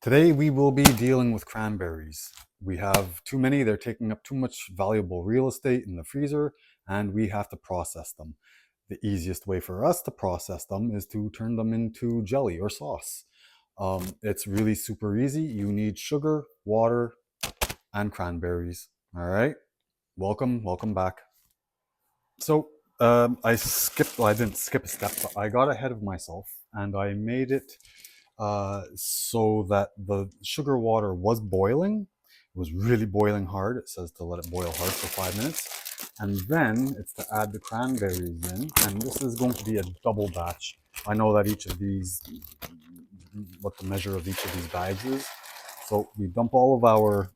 Today we will be dealing with cranberries. We have too many, they're taking up too much valuable real estate in the freezer, and we have to process them. The easiest way for us to process them is to turn them into jelly or sauce. It's really super easy. You need sugar, water, and cranberries. All right, welcome back. So I didn't skip a step, but I got ahead of myself and I made it so that the sugar water was boiling. It was really boiling hard. It says to let it boil hard for 5 minutes. And then it's to add the cranberries in. And this is going to be a double batch. I know that each of these, what the measure of each of these bags is. So we dump all of our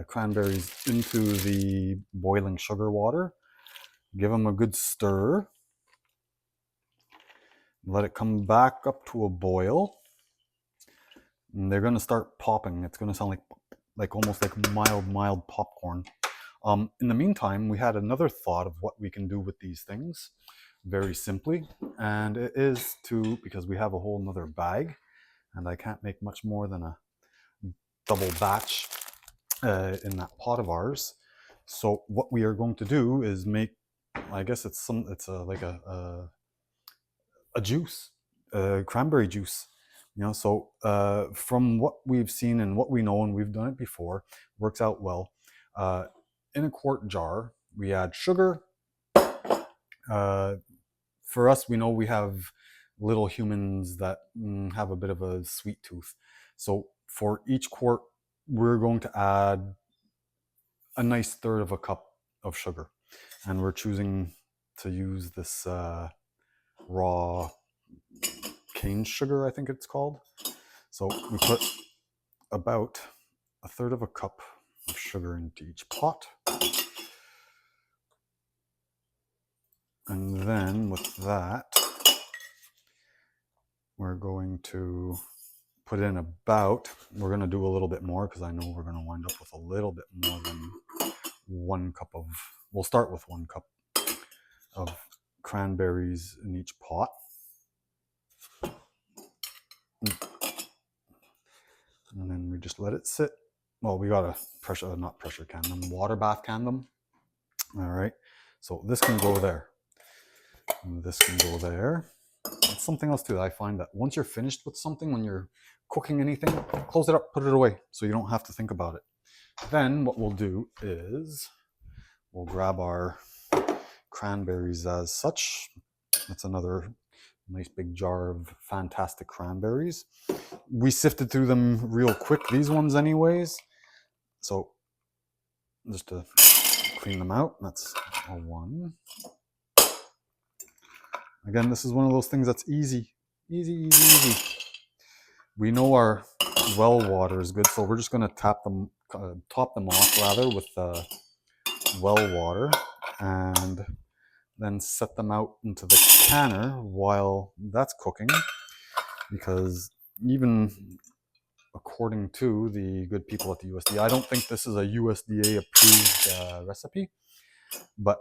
cranberries into the boiling sugar water. Give them a good stir. Let it come back up to a boil. And they're going to start popping. It's going to sound like almost like mild popcorn. In the meantime, we had another thought of what we can do with these things very simply. And it is because we have a whole nother bag and I can't make much more than a double batch in that pot of ours. So what we are going to do is make, I guess it's like a juice, cranberry juice. So from what we've seen and what we know, and we've done it before, works out well. In a quart jar, we add sugar. For us, we know we have little humans that have a bit of a sweet tooth. So for each quart, we're going to add a nice third of a cup of sugar. And we're choosing to use this raw cane sugar, I think it's called. So we put about a third of a cup of sugar into each pot. And then with that, we're going to put in we're going to do a little bit more because I know we're going to wind up with a little bit more than 1 cup we'll start with 1 cup of cranberries in each pot. And then we just let it sit. Well, we got to not pressure can them, water bath can them. All right. So this can go there. And this can go there. It's something else too. I find that once you're finished with something, when you're cooking anything, close it up, put it away so you don't have to think about it. Then what we'll do is we'll grab our cranberries as such. That's another nice big jar of fantastic cranberries. We sifted through them real quick, these ones anyways. So just to clean them out, that's a 1. Again, this is one of those things that's easy. We know our well water is good, so we're just going to top them off rather with well water, and then set them out into the canner while that's cooking, because even according to the good people at the USDA, I don't think this is a USDA approved recipe, but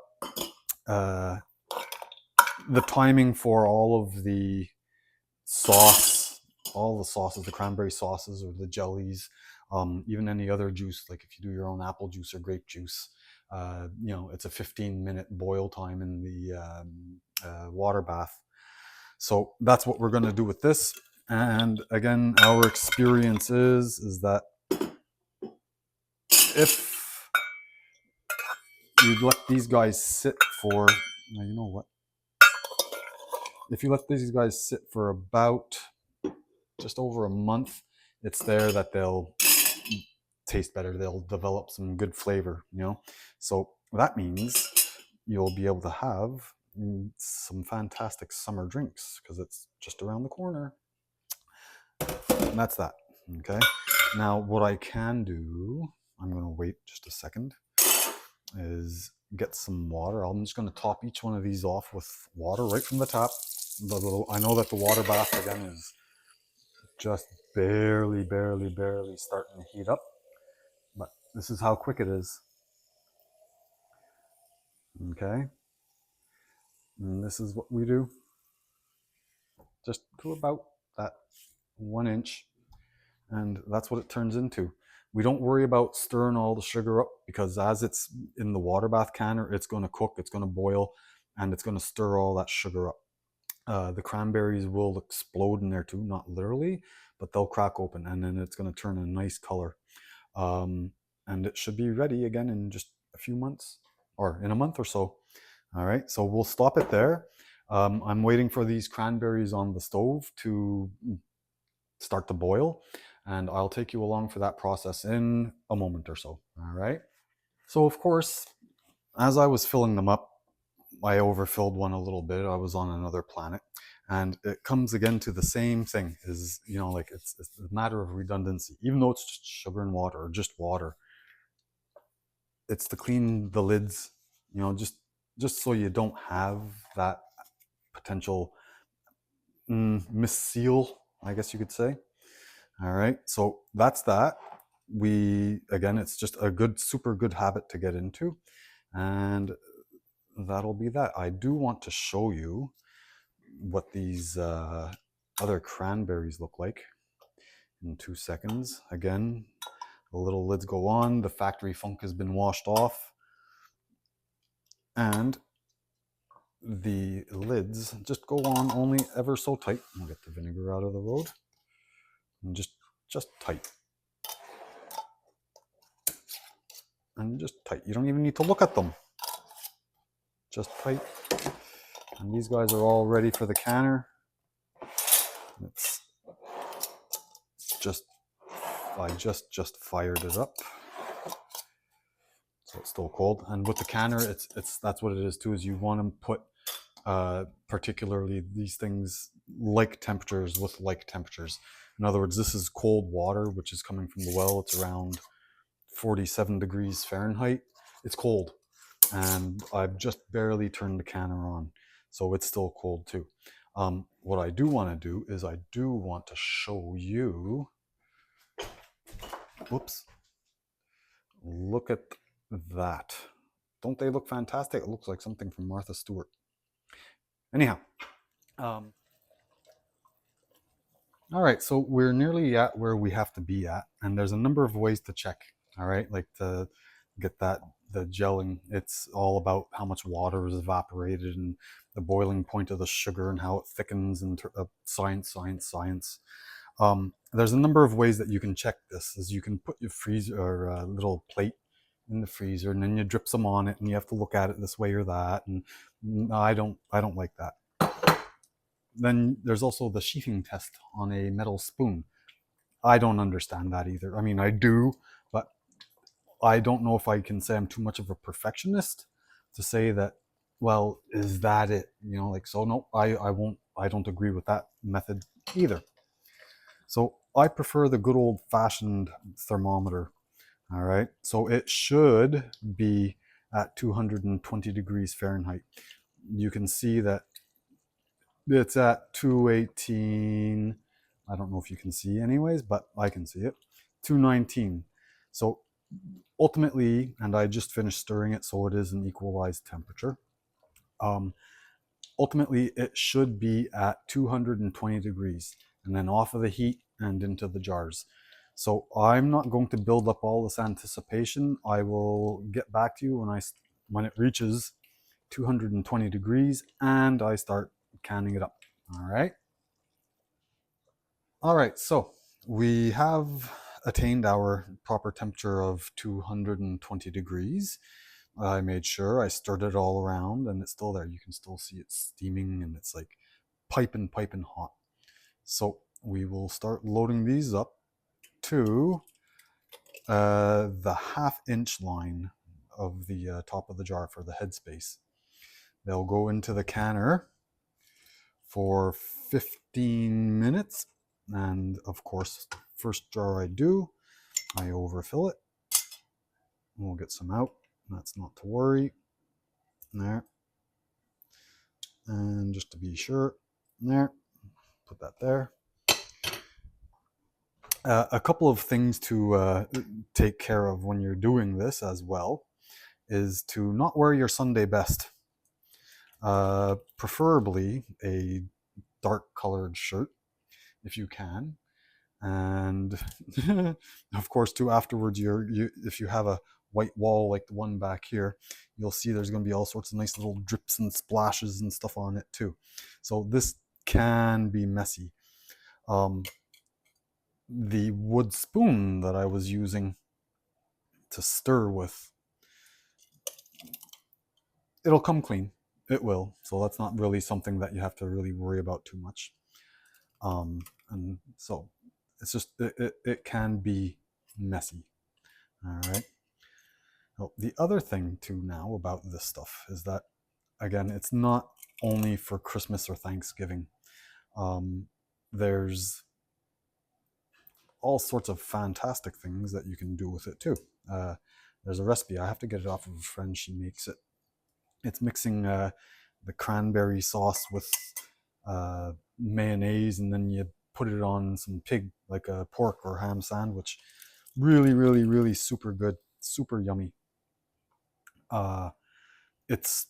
the timing for all of the all the sauces, the cranberry sauces or the jellies, even any other juice, like if you do your own apple juice or grape juice, it's a 15-minute boil time in the water bath. So that's what we're going to do with this. And again, our experience is that if you let these guys sit for, you know what? If you let these guys sit for about just over a month, it's there that they'll taste better. They'll develop some good flavor, So that means you'll be able to have some fantastic summer drinks because it's just around the corner. And that's that. Okay. Now, what I can do, I'm going to wait just a second, is get some water. I'm just going to top each one of these off with water right from the tap. I know that the water bath again is just barely starting to heat up, but this is how quick it is. Okay. And this is what we do. Just to about that 1 inch. And that's what it turns into. We don't worry about stirring all the sugar up, because as it's in the water bath canner, it's going to cook, it's going to boil, and it's going to stir all that sugar up. The cranberries will explode in there too, not literally, but they'll crack open, and then it's going to turn a nice color. Um, and it should be ready again in just a few months, or in a month or so. All right, so we'll stop it there. I'm waiting for these cranberries on the stove to start to boil, and I'll take you along for that process in a moment or so. All right. So, of course, as I was filling them up, I overfilled one a little bit. I was on another planet. And it comes again to the same thing, is, like it's a matter of redundancy. Even though it's just sugar and water, or just water, it's to clean the lids, just so you don't have that potential misseal, I guess you could say. All right, so that's that. Again, it's just a super good habit to get into, and that'll be that. I do want to show you what these other cranberries look like in 2 seconds. Again, the little lids go on, the factory funk has been washed off, and the lids just go on only ever so tight. I'll get the vinegar out of the road, and just tight. And just tight. You don't even need to look at them. Just tight. And these guys are all ready for the canner. It's just, I just fired it up. So it's still cold. And with the canner, that's what it is too, is you want to put particularly these things like temperatures with like temperatures. In other words, this is cold water, which is coming from the well. It's around 47 degrees Fahrenheit. It's cold. And I've just barely turned the canner on. So it's still cold too. What I do want to do is I do want to show you, whoops, look at that. Don't they look fantastic? It looks like something from Martha Stewart. Anyhow, all right, so we're nearly at where we have to be at, and there's a number of ways to check. All right, like to get the gelling. It's all about how much water is evaporated and the boiling point of the sugar and how it thickens, and science. There's a number of ways that you can check this. Is you can put your freezer or little plate in the freezer, and then you drip some on it, and you have to look at it this way or that. And I don't like that. Then there's also the sheathing test on a metal spoon. I don't understand that either. I mean, I do, but I don't know if I can say I'm too much of a perfectionist to say that, well, is that it? So no, I don't agree with that method either. So I prefer the good old fashioned thermometer. All right. So it should be at 220 degrees Fahrenheit. You can see that it's at 218. I don't know if you can see anyways, but I can see it. 219. So ultimately, and I just finished stirring it, so it is an equalized temperature. Ultimately, it should be at 220 degrees, and then off of the heat and into the jars. So I'm not going to build up all this anticipation. I will get back to you when it reaches 220 degrees and I start canning it up. All right. All right. So we have attained our proper temperature of 220 degrees. I made sure I stirred it all around, and it's still there. You can still see it steaming, and it's like piping hot. So we will start loading these up to the 1/2 inch line of the top of the jar for the headspace. They'll go into the canner for 15 minutes. And of course, first jar I do, I overfill it. We'll get some out. That's not to worry. There. And just to be sure, there. Put that there. A couple of things to take care of when you're doing this as well is to not wear your Sunday best. Preferably a dark colored shirt if you can. And of course, too, afterwards, if you have a white wall like the one back here, you'll see there's going to be all sorts of nice little drips and splashes and stuff on it too. So this can be messy. Um, the wood spoon that I was using to stir with, it'll come clean. It will. So that's not really something that you have to really worry about too much. And so it's just, it can be messy. All right. Now, the other thing too now about this stuff is that, again, it's not only for Christmas or Thanksgiving. There's all sorts of fantastic things that you can do with it too. There's a recipe. I have to get it off of a friend. She makes it. It's mixing the cranberry sauce with mayonnaise, and then you put it on some pig, like a pork or ham sandwich. Really, really, really super good, super yummy. Uh, it's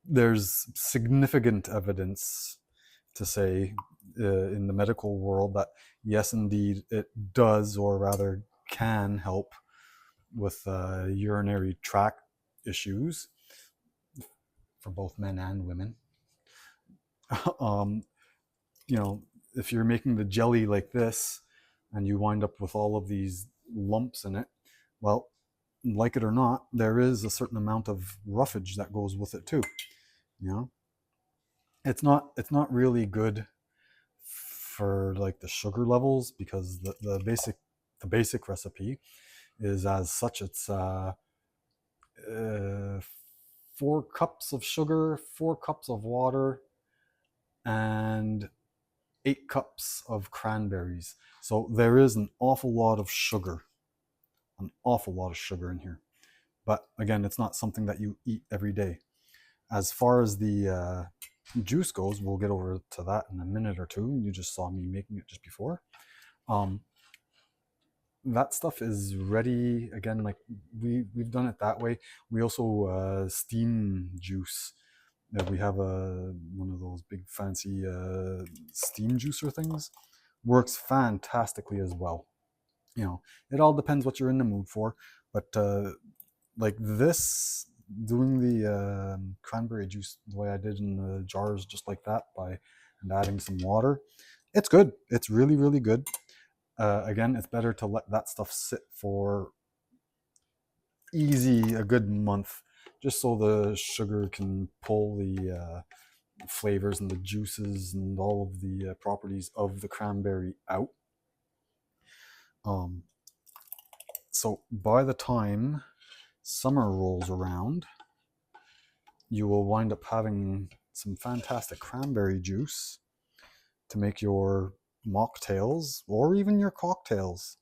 There's significant evidence to say in the medical world that yes, indeed, it does, or rather can help with urinary tract issues for both men and women. um, you know, if you're making the jelly like this and you wind up with all of these lumps in it, well, like it or not, there is a certain amount of roughage that goes with it too. You know, it's not really good for like the sugar levels, because the basic recipe is as such. It's uh, 4 cups of sugar, 4 cups of water, and 8 cups of cranberries. So there is an awful lot of sugar, in here. But again, it's not something that you eat every day. As far as the juice goes, we'll get over to that in a minute or two. You just saw me making it just before. Um, that stuff is ready again. Like we've done it that way. We also steam juice. We have one of those big fancy steam juicer things. Works fantastically as well. It all depends what you're in the mood for. But like this, doing the cranberry juice the way I did in the jars, just like that, and adding some water, it's good. It's really, really good. Again, it's better to let that stuff sit for a good month, just so the sugar can pull the flavors and the juices and all of the properties of the cranberry out. Um, so by the time summer rolls around, you will wind up having some fantastic cranberry juice to make your mocktails or even your cocktails,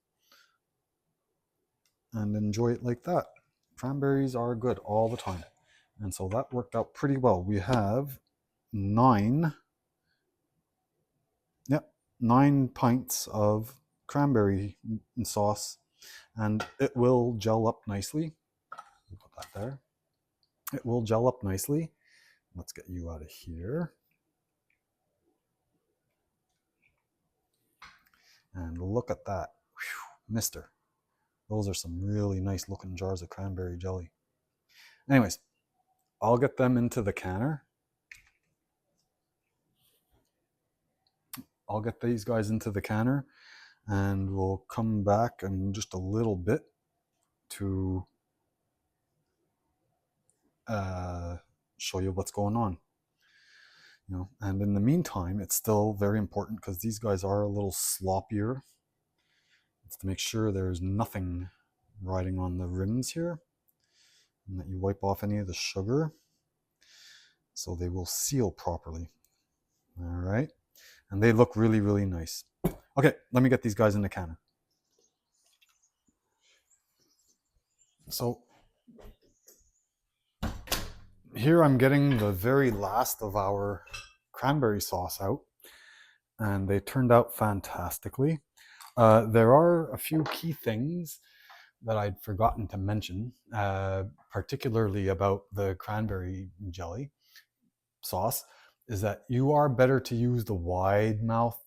and enjoy it like that. Cranberries are good all the time. And so that worked out pretty well. We have 9, yep, 9 pints of cranberry sauce, and it will gel up nicely. We'll put that there. It will gel up nicely. Let's get you out of here. And look at that. Whew, mister. Those are some really nice looking jars of cranberry jelly. Anyways, I'll get them into the canner. I'll get these guys into the canner, and we'll come back in just a little bit to show you what's going on. And in the meantime, it's still very important, because these guys are a little sloppier. It's to make sure there's nothing riding on the rims here, and that you wipe off any of the sugar so they will seal properly. All right. And they look really, really nice. Okay, let me get these guys in the canner. So here I'm getting the very last of our cranberry sauce out, and they turned out fantastically. There are a few key things that I'd forgotten to mention, particularly about the cranberry jelly sauce, is that you are better to use the wide mouth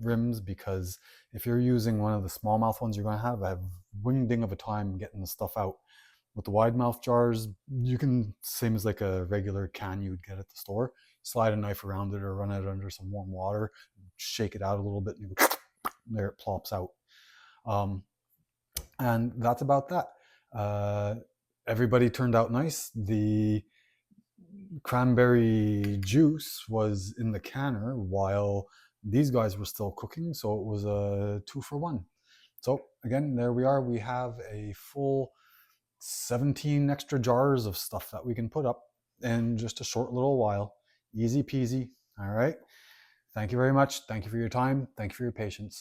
rims, because if you're using one of the smallmouth ones, you're going to have a wingding of a time getting the stuff out. With the wide mouth jars, you can, same as like a regular can you would get at the store, slide a knife around it or run it under some warm water, shake it out a little bit, and there it plops out. And that's about that. Everybody turned out nice. The cranberry juice was in the canner while these guys were still cooking, so it was a 2-for-1. So again, there we are. We have a full 17 extra jars of stuff that we can put up in just a short little while. Easy peasy. All right. Thank you very much. Thank you for your time. Thank you for your patience.